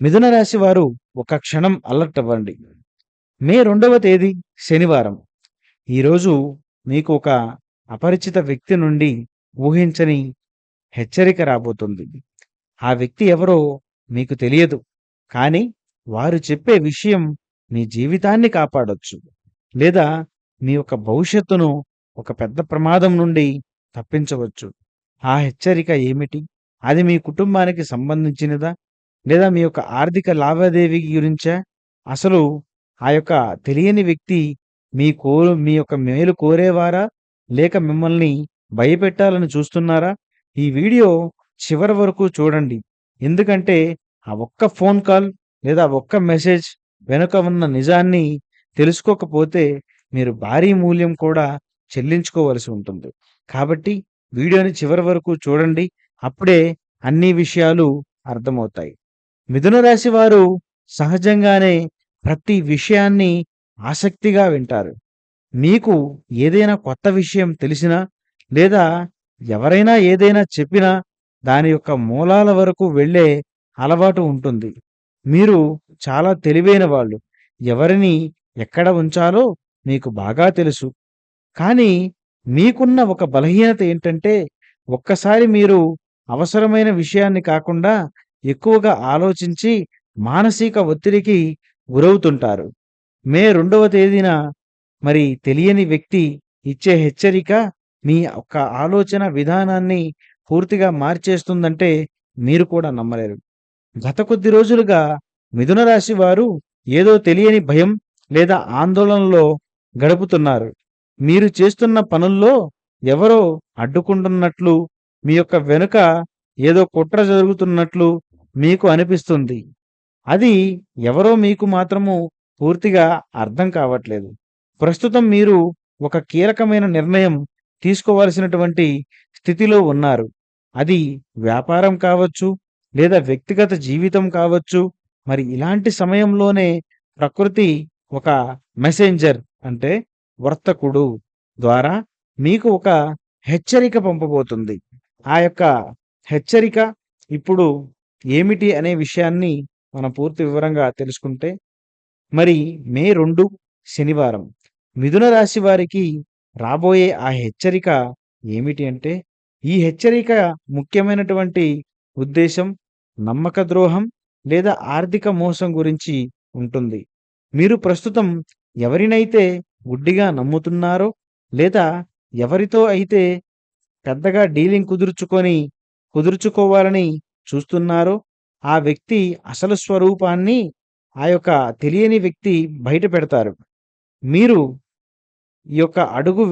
మిథున రాశి వారు ఒక క్షణం అలర్ట్ అవ్వండి. మే 2వ తేదీ శనివారం. ఈరోజు మీకు ఒక అపరిచిత వ్యక్తి నుండి ఊహించని హెచ్చరిక రాబోతుంది. ఆ వ్యక్తి ఎవరో మీకు తెలియదు. కానీ వారు చెప్పే విషయం మీ జీవితాన్ని కాపాడొచ్చు. లేదా మీ యొక్క భవిష్యత్తును ఒక పెద్ద ప్రమాదం నుండి తప్పించవచ్చు. ఆ హెచ్చరిక ఏమిటి? అది మీ కుటుంబానికి సంబంధించినదా? లేదా మీ యొక్క ఆర్థిక లావాదేవీ గురించా? అసలు ఆ యొక్క తెలియని వ్యక్తి మీ యొక్క మేలు కోరేవారా? లేక మిమ్మల్ని భయపెట్టాలని చూస్తున్నారా? ఈ వీడియో చివరి వరకు చూడండి. ఎందుకంటే ఆ ఒక్క ఫోన్ కాల్ లేదా ఒక్క మెసేజ్ వెనుక ఉన్న నిజాన్ని తెలుసుకోకపోతే మీరు భారీ మూల్యం కూడా చెల్లించుకోవలసి ఉంటుంది. కాబట్టి వీడియోని చివరి వరకు చూడండి. అప్పుడే అన్ని విషయాలు అర్థమవుతాయి. మిథున రాశి వారు సహజంగానే ప్రతి విషయాన్ని ఆసక్తిగా వింటారు. మీకు ఏదైనా కొత్త విషయం తెలిసినా లేదా ఎవరైనా ఏదైనా చెప్పినా దాని యొక్క మూలాల వరకు వెళ్ళే అలవాటు ఉంటుంది. మీరు చాలా తెలివైన వాళ్ళు. ఎవరిని ఎక్కడ ఉంచాలో మీకు బాగా తెలుసు. కానీ మీకున్న ఒక బలహీనత ఏంటంటే ఒక్కసారి మీరు అవసరమైన విషయాన్ని కాకుండా ఎక్కువగా ఆలోచించి మానసిక ఒత్తిడికి గురవుతుంటారు. మే 2వ తేదీన మరి తెలియని వ్యక్తి ఇచ్చే హెచ్చరిక మీ యొక్క ఆలోచన విధానాన్ని పూర్తిగా మార్చేస్తుందంటే మీరు కూడా నమ్మలేరు. గత కొద్ది రోజులుగా మిథున రాశి వారు ఏదో తెలియని భయం లేదా ఆందోళనలో గడుపుతున్నారు. మీరు చేస్తున్న పనుల్లో ఎవరో అడ్డుకుంటున్నట్లు, మీ యొక్క వెనుక ఏదో కుట్ర జరుగుతున్నట్లు మీకు అనిపిస్తుంది. అది ఎవరో మీకు మాత్రము పూర్తిగా అర్థం కావట్లేదు. ప్రస్తుతం మీరు ఒక కీలకమైన నిర్ణయం తీసుకోవాల్సినటువంటి స్థితిలో ఉన్నారు. అది వ్యాపారం కావచ్చు, లేదా వ్యక్తిగత జీవితం కావచ్చు. మరి ఇలాంటి సమయంలోనే ప్రకృతి ఒక మెసెంజర్ అంటే వర్తకుడు ద్వారా మీకు ఒక హెచ్చరిక పంపబోతుంది. ఆ యొక్క హెచ్చరిక ఇప్పుడు ఏమిటి అనే విషయాన్ని మనం పూర్తి వివరంగా తెలుసుకుంటే, మరి మే 2 శనివారం మిథున రాశి వారికి రాబోయే ఆ హెచ్చరిక ఏమిటి అంటే, ఈ హెచ్చరిక ముఖ్యమైనటువంటి ఉద్దేశం నమ్మక ద్రోహం లేదా ఆర్థిక మోసం గురించి ఉంటుంది. మీరు ప్రస్తుతం ఎవరినైతే గుడ్డిగా నమ్ముతున్నారో లేదా ఎవరితో అయితే పెద్దగా డీలింగ్ కుదుర్చుకోవాలని చూస్తున్నారో ఆ వ్యక్తి అసలు స్వరూపాన్ని ఆ యొక్క తెలియని వ్యక్తి బయట పెడతారు. మీరు ఈ యొక్క అడుగు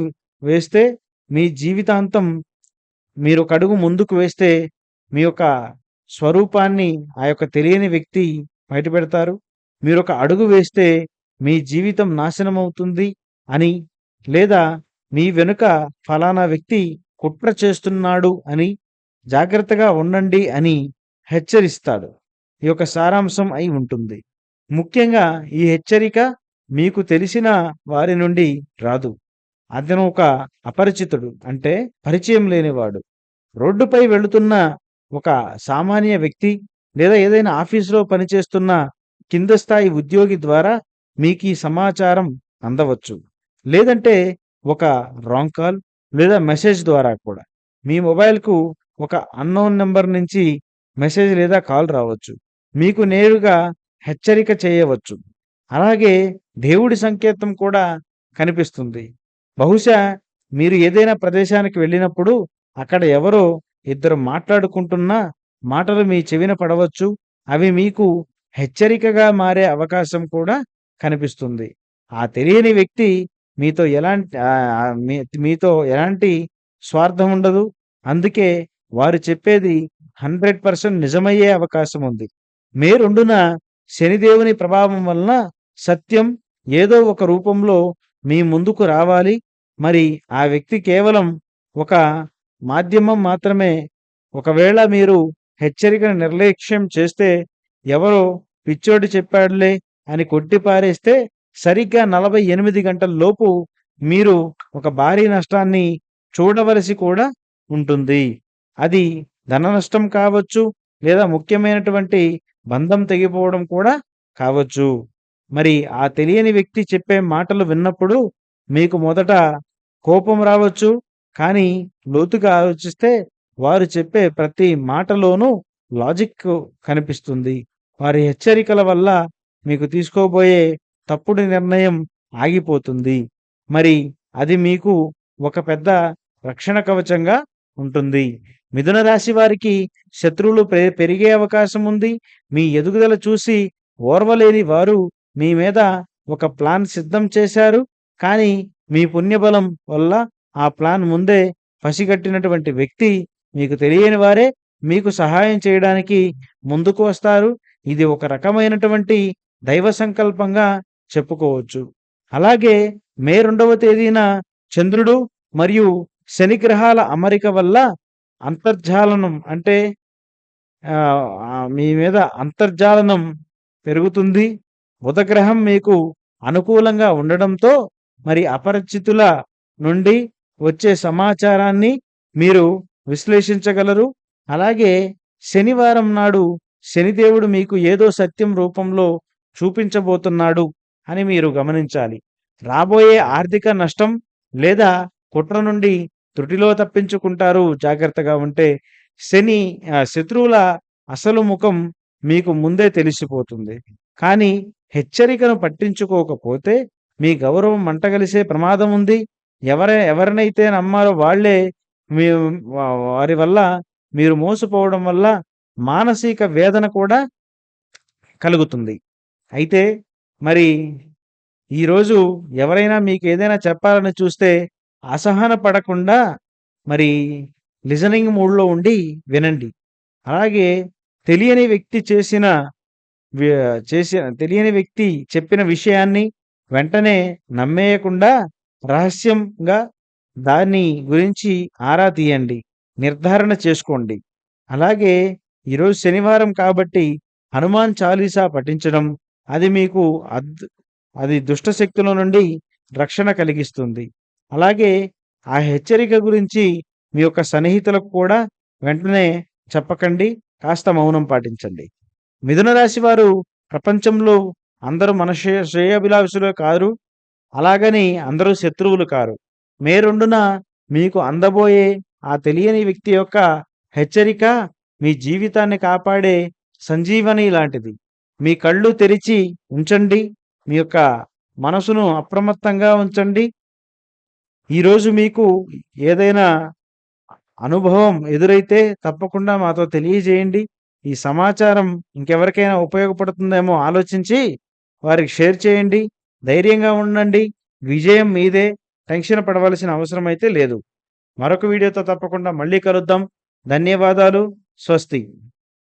వేస్తే మీ జీవితాంతం మీరొక అడుగు ముందుకు వేస్తే మీ యొక్క స్వరూపాన్ని ఆ యొక్క తెలియని వ్యక్తి బయటపెడతారు. మీరొక అడుగు వేస్తే మీ జీవితం నాశనమవుతుంది అని, లేదా మీ వెనుక ఫలానా వ్యక్తి కుట్ర చేస్తున్నాడు అని, జాగ్రత్తగా ఉండండి అని హెచ్చరిస్తాడు. ఈ యొక్క సారాంశం అయి ఉంటుంది. ముఖ్యంగా ఈ హెచ్చరిక మీకు తెలిసిన వారి నుండి రాదు. అతను ఒక అపరిచితుడు అంటే పరిచయం లేనివాడు. రోడ్డుపై వెళుతున్న ఒక సామాన్య వ్యక్తి లేదా ఏదైనా ఆఫీసులో పనిచేస్తున్న కింద స్థాయి ఉద్యోగి ద్వారా మీకు ఈ సమాచారం అందవచ్చు. లేదంటే ఒక రాంగ్ కాల్ లేదా మెసేజ్ ద్వారా కూడా మీ మొబైల్‌కు ఒక అన్నోన్ నంబర్ నుంచి మెసేజ్ లేదా కాల్ రావచ్చు. మీకు నేరుగా హెచ్చరిక చేయవచ్చు. అలాగే దేవుడి సంకేతం కూడా కనిపిస్తుంది. బహుశా మీరు ఏదైనా ప్రదేశానికి వెళ్ళినప్పుడు అక్కడ ఎవరో ఇద్దరు మాట్లాడుకుంటున్న మాటలు మీ చెవిన పడవచ్చు. అవి మీకు హెచ్చరికగా మారే అవకాశం కూడా కనిపిస్తుంది. ఆ తెలియని వ్యక్తి మీతో ఎలాంటి స్వార్థం ఉండదు. అందుకే వారు చెప్పేది 100% నిజమయ్యే అవకాశం ఉంది. మే 2న శనిదేవుని ప్రభావం వలన సత్యం ఏదో ఒక రూపంలో మీ ముందుకు రావాలి. మరి ఆ వ్యక్తి కేవలం ఒక మాధ్యమం మాత్రమే. ఒకవేళ మీరు హెచ్చరికను నిర్లక్ష్యం చేస్తే, ఎవరో పిచ్చోడు చెప్పాడులే అని కొట్టిపారేస్తే సరిగ్గా 48 గంటల లోపు మీరు ఒక భారీ నష్టాన్ని చూడవలసి కూడా ఉంటుంది. అది ధన నష్టం కావచ్చు, లేదా ముఖ్యమైనటువంటి బంధం తెగిపోవడం కూడా కావచ్చు. మరి ఆ తెలియని వ్యక్తి చెప్పే మాటలు విన్నప్పుడు మీకు మొదట కోపం రావచ్చు. కానీ లోతుగా ఆలోచిస్తే వారు చెప్పే ప్రతి మాటలోనూ లాజిక్ కనిపిస్తుంది. వారి హెచ్చరికల వల్ల మీకు తీసుకోబోయే తప్పుడు నిర్ణయం ఆగిపోతుంది. మరి అది మీకు ఒక పెద్ద రక్షణ కవచంగా ఉంటుంది. మిథున రాశి వారికి శత్రువులు పెరిగే అవకాశం ఉంది. మీ ఎదుగుదల చూసి ఓర్వలేని వారు మీ మీద ఒక ప్లాన్ సిద్ధం చేశారు. కానీ మీ పుణ్యబలం వల్ల ఆ ప్లాన్ ముందే పసిగట్టినటువంటి వ్యక్తి మీకు తెలియని వారే మీకు సహాయం చేయడానికి ముందుకు వస్తారు. ఇది ఒక రకమైనటువంటి దైవ సంకల్పంగా చెప్పుకోవచ్చు. అలాగే మే 2వ తేదీన చంద్రుడు మరియు శని గ్రహాల అమరిక వల్ల అంతర్జాలనం అంటే మీ మీద అంతర్జాలనం పెరుగుతుంది. బుధగ్రహం మీకు అనుకూలంగా ఉండడంతో మరి అపరిచితుల నుండి వచ్చే సమాచారాన్ని మీరు విశ్లేషించగలరు. అలాగే శనివారం నాడు శనిదేవుడు మీకు ఏదో సత్యం రూపంలో చూపించబోతున్నాడు అని మీరు గమనించాలి. రాబోయే ఆర్థిక నష్టం లేదా కుట్ర నుండి త్రుటిలో తప్పించుకుంటారు జాగ్రత్తగా ఉంటే. శత్రువుల అసలు ముఖం మీకు ముందే తెలిసిపోతుంది. కానీ హెచ్చరికను పట్టించుకోకపోతే మీ గౌరవం మంటగలిసే ప్రమాదం ఉంది. ఎవరినైతే నమ్మారో వాళ్ళే మీ వారి వల్ల మీరు మోసపోవడం వల్ల మానసిక వేదన కూడా కలుగుతుంది. అయితే మరి ఈరోజు ఎవరైనా మీకు ఏదైనా చెప్పాలని చూస్తే అసహన పడకుండా మరి లిజనింగ్ మూడ్‌లో ఉండి వినండి. అలాగే తెలియని వ్యక్తి తెలియని వ్యక్తి చెప్పిన విషయాన్ని వెంటనే నమ్మేయకుండా రహస్యంగా దాని గురించి ఆరా తీయండి. నిర్ధారణ చేసుకోండి. అలాగే ఈరోజు శనివారం కాబట్టి హనుమాన్ చాలీసా పఠించడం అది మీకు అది దుష్ట శక్తుల నుండి రక్షణ కలిగిస్తుంది. అలాగే ఆ హెచ్చరిక గురించి మీ యొక్క సన్నిహితులకు కూడా వెంటనే చెప్పకండి. కాస్త మౌనం పాటించండి. మిథున రాశి వారు ప్రపంచంలో అందరూ మన శ్రేయోభిలాషులే కారు. అలాగని అందరూ శత్రువులు కారు. మే 2న మీకు అందబోయే ఆ తెలియని వ్యక్తి యొక్క హెచ్చరిక మీ జీవితాన్ని కాపాడే సంజీవని లాంటిది. మీ కళ్ళు తెరిచి ఉంచండి. మీ యొక్క మనసును అప్రమత్తంగా ఉంచండి. ఈరోజు మీకు ఏదైనా అనుభవం ఎదురైతే తప్పకుండా మాతో తెలియజేయండి. ఈ సమాచారం ఇంకెవరికైనా ఉపయోగపడుతుందేమో ఆలోచించి వారికి షేర్ చేయండి. ధైర్యంగా ఉండండి. విజయం మీదే. టెన్షన్ పడవలసిన అవసరం అయితే లేదు. మరొక వీడియోతో తప్పకుండా మళ్ళీ కలుద్దాం. ధన్యవాదాలు. స్వస్తి.